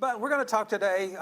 But we're going to talk today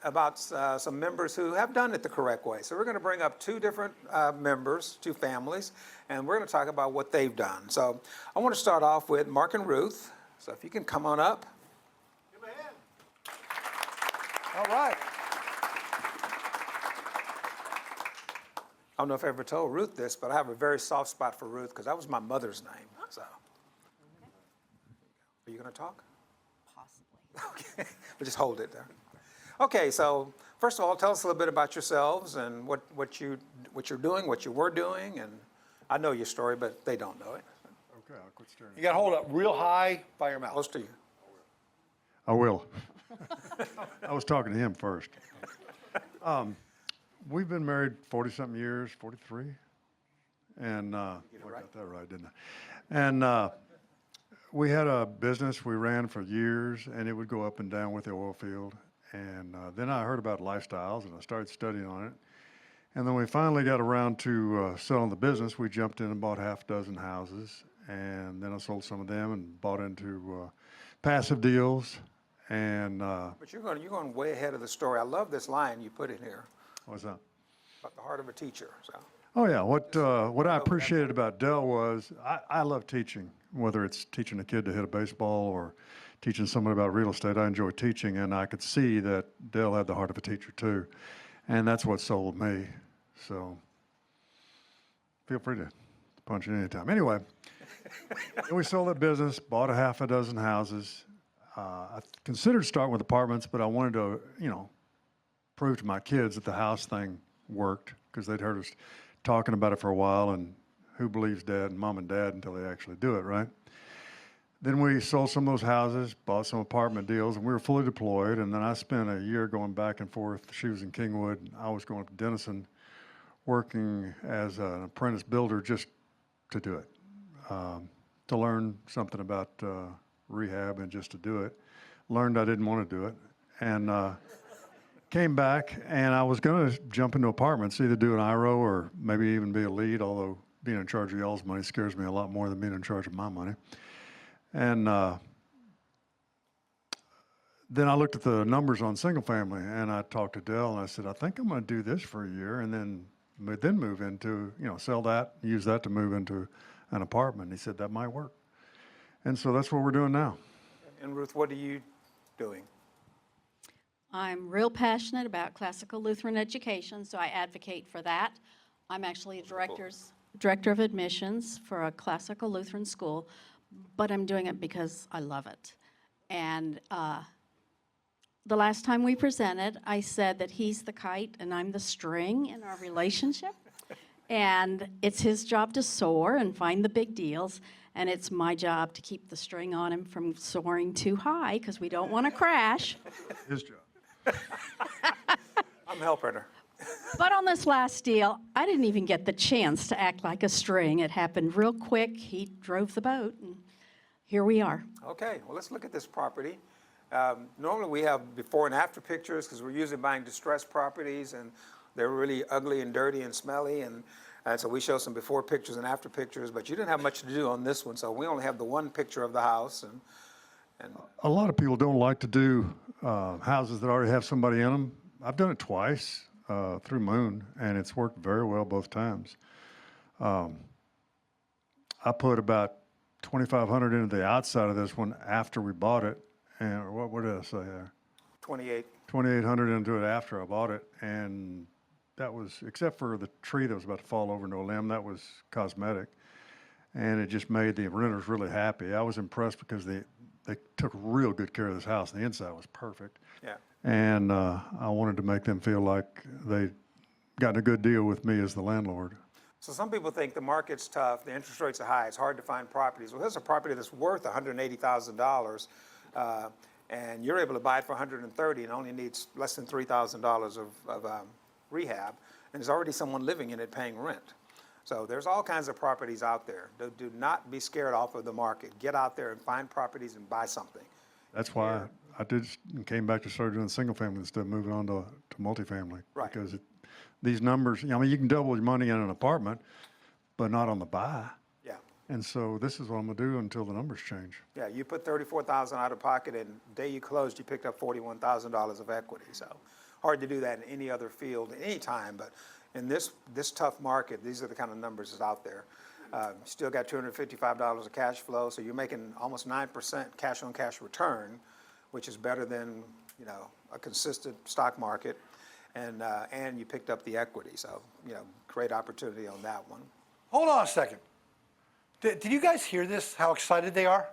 about some members who have done it the correct way. So we're going to bring up two different members, two families, and we're going to talk about what they've done. So I want to start off with Mark and Ruth. So if you can come on up. Give them a hand. All right. I don't know if I ever told Ruth this, but I have a very soft spot for Ruth because that was my mother's name. So, are you going to talk? Possibly. Okay, we'll just hold it there. Okay, so first of all, tell us a little bit about yourselves and what you're doing, what you were doing, and I know your story, but they don't know it. Okay, I'll quit staring. You got to hold it real high by your mouth. Close to you. I will. I was talking to him first. We've been married 40-something years, 43. And I got that right, didn't I? And we had a business we ran for years, and it would go up and down with the oil field. And then I heard about lifestyles, and I started studying on it. And then we finally got around to selling the business. We jumped in and bought half a dozen houses, and then I sold some of them and bought into passive deals. And But you're going way ahead of the story. I love this line you put in here what's that? about the heart of a teacher. So. Oh yeah, what I appreciated about Dell was I love teaching, whether it's teaching a kid to hit a baseball or teaching someone about real estate. I enjoy teaching, and I could see that Dell had the heart of a teacher too, and that's what sold me. So feel free to punch in anytime. Anyway, we sold that business, bought a half a dozen houses. I considered starting with apartments, but I wanted to, prove to my kids that the house thing worked because they'd heard us talking about it for a while, and who believes dad and mom and dad until they actually do it, right? Then we sold some of those houses, bought some apartment deals, and we were fully deployed. And then I spent a year going back and forth. She was in Kingwood, and I was going up to Denison, working as an apprentice builder just to do it, to learn something about rehab and just to do it. Learned I didn't want to do it, and came back, and I was going to jump into apartments, either do an IRO or maybe even be a lead, although being in charge of y'all's money scares me a lot more than being in charge of my money. And then I looked at the numbers on single family, and I talked to Dell, and I said, I think I'm going to do this for a year and then move into, sell that, use that to move into an apartment. He said, that might work. And so that's what we're doing now. And Ruth, what are you doing? I'm real passionate about classical Lutheran education, so I advocate for that. I'm actually a director of admissions for a classical Lutheran school, but I'm doing it because I love it. And the last time we presented, I said that he's the kite and I'm the string in our relationship. And it's his job to soar and find the big deals, and it's my job to keep the string on him from soaring too high because we don't want to crash. His job. I'm helping her. But on this last deal, I didn't even get the chance to act like a string. It happened real quick. He drove the boat, and here we are. Okay, well, let's look at this property. Normally we have before and after pictures because we're usually buying distressed properties, and they're really ugly and dirty and smelly, and so we show some before pictures and after pictures, but you didn't have much to do on this one, so we only have the one picture of the house. And A lot of people don't like to do houses that already have somebody in them. I've done it twice through Moon, and it's worked very well both times. I put about $2,500 into the outside of this one after we bought it, and what did I say there? 2,800 into it after I bought it, and that was, except for the tree that was about to fall over into a limb, that was cosmetic, and it just made the renters really happy. I was impressed because they took real good care of this house. The inside was perfect. Yeah. And I wanted to make them feel like they'd gotten a good deal with me as the landlord. So some people think the market's tough, the interest rates are high, it's hard to find properties. Well, here's a property that's worth $180,000, and you're able to buy it for $130,000 and only needs less than $3,000 of rehab, and there's already someone living in it paying rent. So there's all kinds of properties out there. Do not be scared off of the market. Get out there and find properties and buy something. That's why I did came back to start doing single family instead of moving on to multifamily. Right. Because these numbers, you can double your money in an apartment, but not on the buy. Yeah. And so this is what I'm gonna do until the numbers change. Yeah, you put 34,000 out of pocket, and the day you closed, you picked up $41,000 of equity. So hard to do that in any other field at any time, but in this tough market, these are the kind of numbers that's out there. Still got $255 of cash flow, so you're making almost 9% cash-on-cash return, which is better than, you know, a consistent stock market, and you picked up the equity. So, you know, great opportunity on that one. Hold on a second. Did you guys hear this, how excited they are?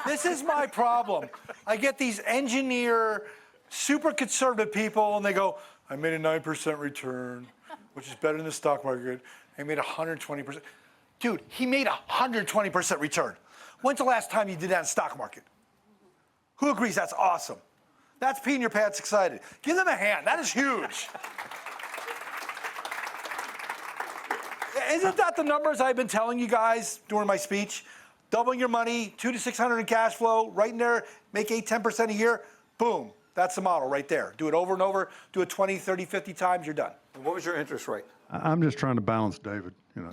This is my problem. I get these engineer, super conservative people, and they go, I made a 9% return, which is better than the stock market. I made 120%. Dude, he made 120% return. When's the last time you did that in the stock market? Who agrees that's awesome? That's peeing your pants excited. Give them a hand. That is huge. Isn't that the numbers I've been telling you guys during my speech? Doubling your money, 200 to 600 in cash flow, right in there, make 8-10% a year, boom. That's the model right there. Do it over and over, do it 20, 30, 50 times, you're done. And what was your interest rate? I'm just trying to balance David, you know.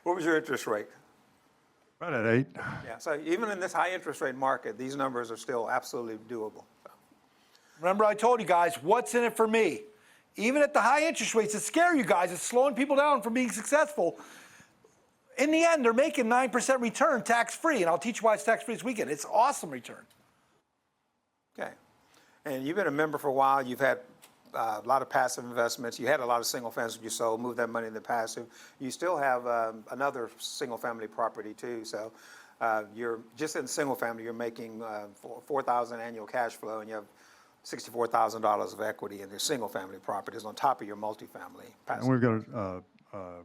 What was your interest rate? Right at 8. Yeah, so even in this high interest rate market, these numbers are still absolutely doable. Remember I told you guys, what's in it for me? Even at the high interest rates that scare you guys, it's slowing people down from being successful. In the end, they're making 9% return tax-free, and I'll teach you why it's tax-free this weekend. It's awesome return. Okay. And you've been a member for a while. You've had a lot of passive investments. You had a lot of single families you sold, moved that money into passive. You still have another single family property too. So you're just in single family, you're making $4,000 annual cash flow, and you have $64,000 of equity in your single family properties on top of your multifamily passive. And we've got a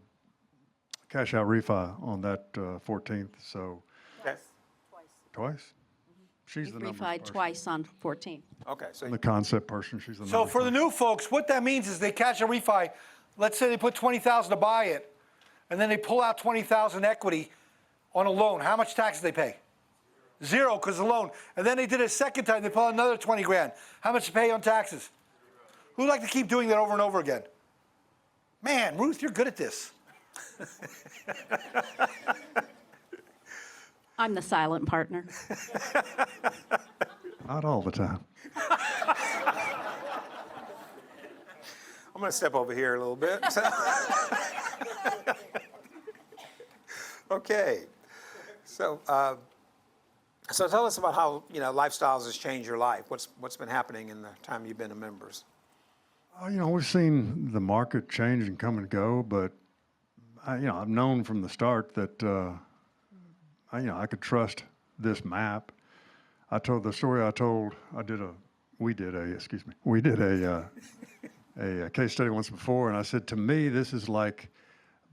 cash out refi on that 14th, so Okay. twice? She's the We've numbers refied person. twice on 14. Okay. So The concept person, she's the So numbers for the person. new folks, what that means is they catch a refi. Let's say they put $20,000 to buy it, and then they pull out $20,000 equity on a loan. How much taxes they pay? 0, because the loan. And then they did it a second time. They pull out another 20 grand. How much to pay on taxes? Who'd like to keep doing that over and over again? Man, Ruth, you're good at this. I'm the silent partner. Not all the time. I'm going to step over here a little bit. Okay. So tell us about how, you know, lifestyles has changed your life. What's been happening in the time you've been a members? You know, we've seen the market change and come and go, but I've known from the start that I could trust this map. I told the story. We did a case study once before, and I said, to me, this is like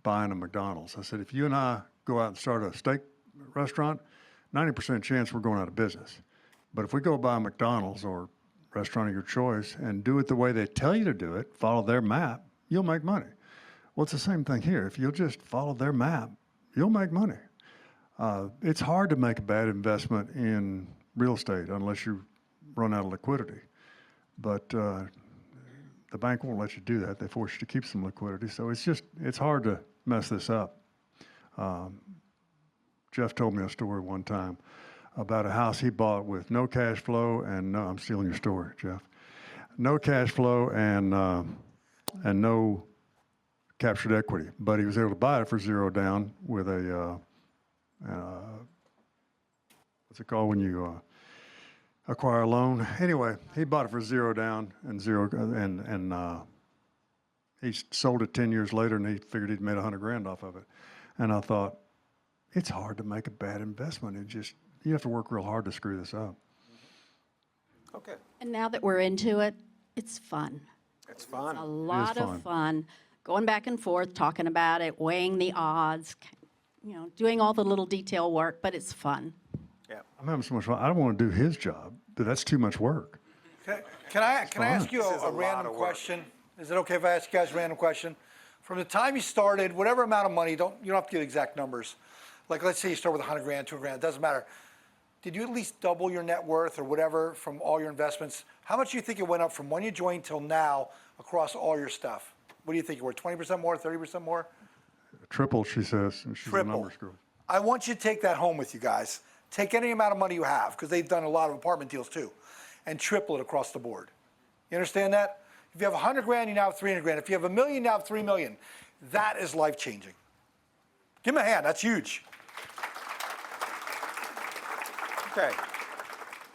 buying a McDonald's. I said, if you and I go out and start a steak restaurant, 90% chance we're going out of business. But if we go buy a McDonald's or restaurant of your choice and do it the way they tell you to do it, follow their map, you'll make money. Well, it's the same thing here. If you'll just follow their map, you'll make money. It's hard to make a bad investment in real estate unless you run out of liquidity. But the bank won't let you do that. They force you to keep some liquidity. So it's hard to mess this up. Jeff told me a story one time about a house he bought with no cash flow and no, I'm stealing your story, Jeff. No cash flow and no captured equity, but he was able to buy it for 0 down with a what's it called when you acquire a loan? Anyway, he bought it for 0 down and he sold it 10 years later, and he figured he'd made $100,000 off of it. And I thought, it's hard to make a bad investment. You have to work real hard to screw this up. Okay. And now that we're into it, it's fun. It's fun. A lot fun. of fun. Going back and forth, talking about it, weighing the odds, doing all the little detail work, but it's fun. Yeah. I'm having so much fun. I don't want to do his job, but that's too much work. Can I ask you This is a a lot random of work. question? Is it okay if I ask you guys a random question? From the time you started, whatever amount of money, you don't have to give exact numbers. Like let's say you start with $100,000, $200,000, it doesn't matter. Did you at least double your net worth or whatever from all your investments? How much do you think it went up from when you joined till now across all your stuff? What do you think? You were 20% more, 30% more? Triple, she says. And she's a Triple. numbers girl. I want you to take that home with you guys. Take any amount of money you have, because they've done a lot of apartment deals too, and triple it across the board. You understand that? If you have 100 grand, you now have 300 grand. If you have $1 million, you now have 3 million. That is life changing. Give them a hand. That's huge. Okay.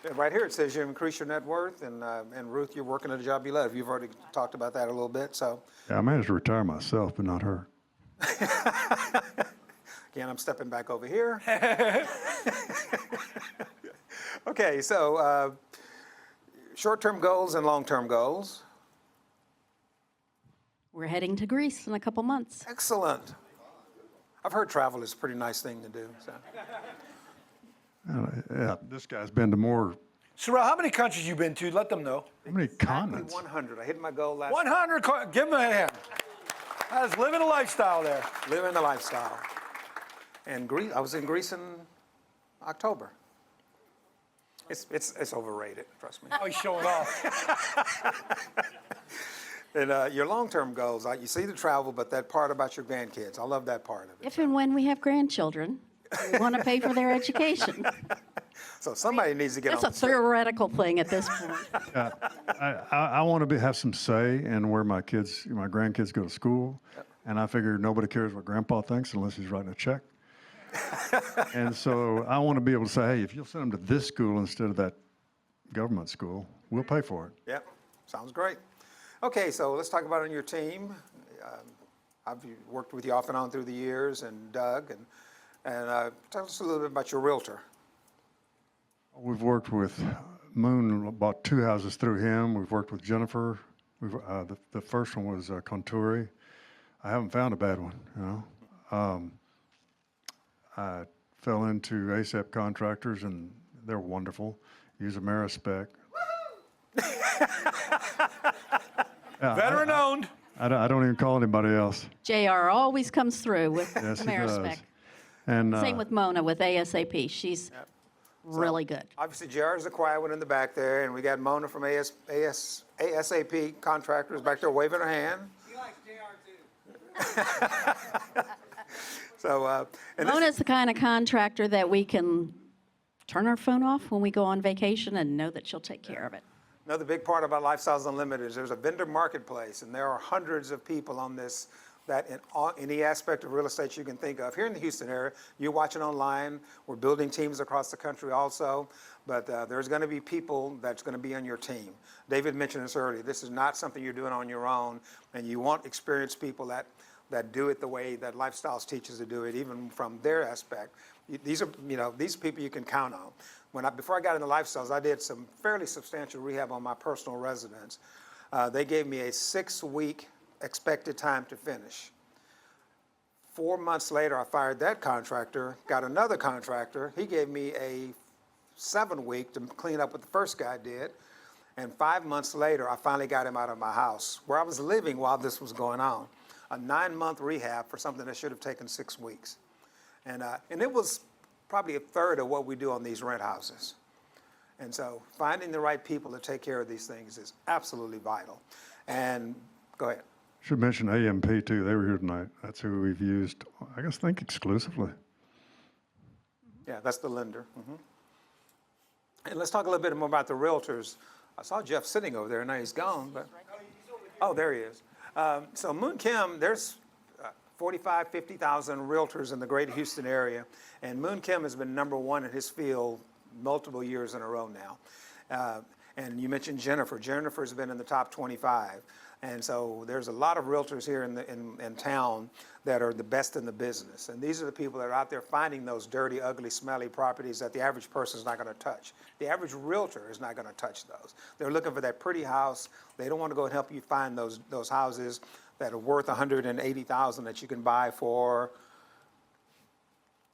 And right here it says you increase your net worth, and Ruth, you're working at a job you love. You've already talked about that a little bit, so. Yeah, I managed to retire myself, but not her. Again, I'm stepping back over here. Okay, so short-term goals and long-term goals. We're heading to Greece in a couple months. Excellent. I've heard travel is a pretty nice thing to do. So. Yeah, this guy's been to more. Sorrel, how many countries you been to? Let them know. How many continents? 100. I hit my goal last 100. Give them a hand. That is living a lifestyle there. Living the lifestyle. And Greece, I was in Greece in October. It's overrated, trust me. Oh, he's showing off. And your long-term goals, you see the travel, but that part about your grandkids, I love that part of it. If and when we have grandchildren, we want to pay for their education. So somebody needs to get That's on a the ship. theoretical thing at this point. Yeah, I want to have some say in where my grandkids go to school, and I figure nobody cares what Grandpa thinks unless he's writing a check. And so I want to be able to say, hey, if you'll send them to this school instead of that government school, we'll pay for it. Yep, sounds great. Okay, so let's talk about on your team. I've worked with you off and on through the years, and Doug, and tell us a little bit about your realtor. We've worked with Moon, bought 2 houses through him. We've worked with Jennifer. The first one was Conturi. I haven't found a bad one, you know. I fell into ASAP contractors, and they're wonderful. Use Amerispec. Yeah, Veteran owned. I don't even call anybody else. JR always comes through with Yes, he does. Amerispec. And Same with Mona with ASAP. She's really good. Obviously, JR is the quiet one in the back there, and we got Mona from ASAP Contractors back there waving her hand. He likes JR too. So, and this- Mona's the kind of contractor that we can turn our phone off when we go on vacation and know that she'll take care of it. Another big part about Lifestyles Unlimited is there's a vendor marketplace, and there are hundreds of people on this that in any aspect of real estate you can think of. Here in the Houston area, you're watching online. We're building teams across the country also, but there's going to be people that's going to be on your team. David mentioned this earlier. This is not something you're doing on your own, and you want experienced people that do it the way that Lifestyles teaches to do it, even from their aspect. These are, these people you can count on. Before I got into Lifestyles, I did some fairly substantial rehab on my personal residence. They gave me a 6-week expected time to finish. 4 months later, I fired that contractor, got another contractor. He gave me a 7-week to clean up what the first guy did. And 5 months later, I finally got him out of my house, where I was living while this was going on. A 9-month rehab for something that should have taken 6 weeks. And it was probably a third of what we do on these rent houses. And so finding the right people to take care of these things is absolutely vital. And go ahead. should mention AMP too. They were here tonight. That's who we've used, I think exclusively. Yeah, that's the lender. And let's talk a little bit more about the realtors. I saw Jeff sitting over there. Now he's gone, but oh, there he is. So Moon Kim, there's 45, 50,000 realtors in the greater Houston area, and Moon Kim has been #1 in his field multiple years in a row now. And you mentioned Jennifer. Jennifer's been in the top 25. And so there's a lot of realtors here in town that are the best in the business. And these are the people that are out there finding those dirty, ugly, smelly properties that the average person is not going to touch. The average realtor is not going to touch those. They're looking for that pretty house. They don't want to go and help you find those houses that are worth $180,000 that you can buy for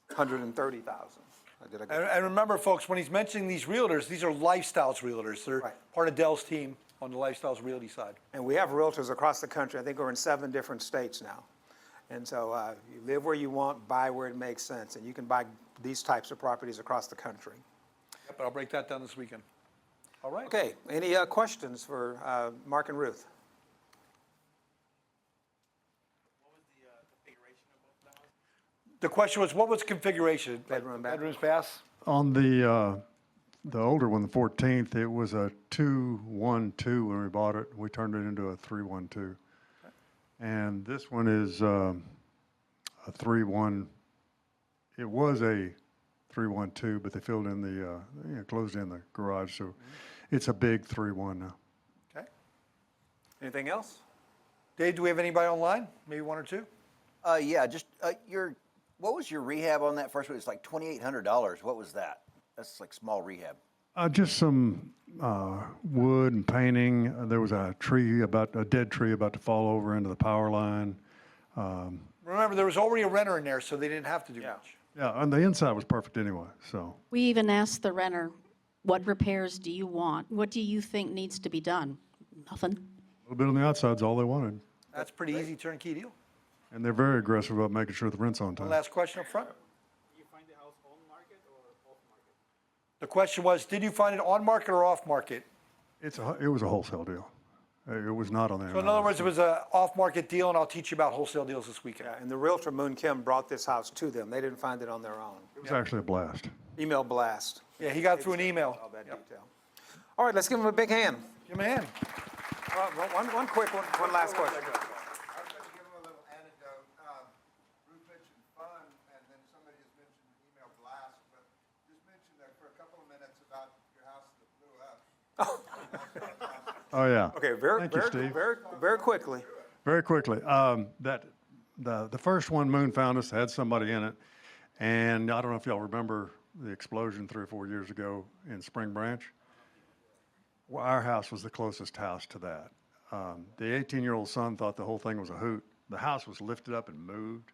$130,000. And remember, folks, when he's mentioning these realtors, these are Lifestyles realtors. They're Right. part of Dell's team on the Lifestyles realty side. And we have realtors across the country. I think we're in 7 different states now. And so you live where you want, buy where it makes sense. And you can buy these types of properties across the country. But I'll break that down this weekend. All right. Okay, any questions for Mark and Ruth? What was the configuration of both The question was, what was configuration? Bedroom, bath. Bedrooms, baths? On the older one, the 14th, it was a 2-1-2 when we bought it. We turned it into a 3-1-2. And this one is a 3-1. It was a 3-1-2, but they filled in the, closed in the garage, so it's a big 3-1 now. Okay. Anything else? Dave, do we have anybody online? Maybe one or two? Yeah, just what was your rehab on that first one? It's like $2,800. What was that? That's like small rehab. Just some wood and painting. There was a dead tree about to fall over into the power line. Remember, there was already a renter in there, so they didn't have to do Yeah. much. Yeah, and the inside was perfect anyway, so. We even asked the renter, what repairs do you want? What do you think needs to be done? Nothing. A little bit on the outside's all they wanted. That's pretty easy turnkey deal. And they're very aggressive about making sure the rent's on One time. last question up front. Did you find the house on market or off market? The question was, did you find it on market or off market? It was a wholesale deal. It was not on there. So in other words, it was an off-market deal, and I'll teach you about wholesale deals this weekend. Yeah, and the realtor, Moon Kim, brought this house to them. They didn't find it on their own. It was actually a blast. Email blast. Yeah, he got through an email. All that detail. All right, let's give him a big hand. Give him a hand. One quick one, one last question. I was going to give him a little anecdote. Ruth mentioned fun, and then somebody has mentioned email blast, but just mention that for a couple of minutes about your house that blew up. Oh, yeah. Okay, Thank you, Steve. very quickly. Very quickly, the first one, Moon found us, had somebody in it, and I don't know if y'all remember the explosion 3 or 4 years ago in Spring Branch. Well, our house was the closest house to that. The 18-year-old son thought the whole thing was a hoot. The house was lifted up and moved,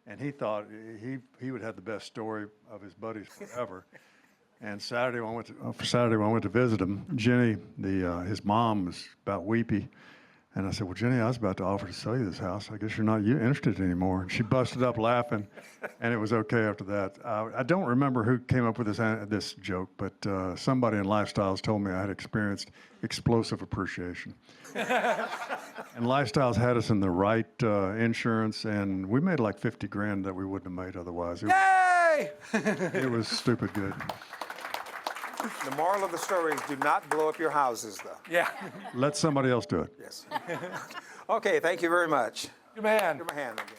and he thought he would have the best story of his buddies forever. And Saturday when I went to visit him, Jenny, his mom, was about weepy. And I said, well, Jenny, I was about to offer to sell you this house. I guess you're not interested anymore. And she busted up laughing, and it was okay after that. I don't remember who came up with this joke, but somebody in Lifestyles told me I had experienced explosive appreciation. And Lifestyles had us in the right insurance, and we made like 50 grand that we wouldn't have made otherwise. Yay! It was stupid good. The moral of the story is do not blow up your houses, though. Yeah. Let somebody else do it. Yes. Okay, thank you very much. Give him a hand. Give him a hand again.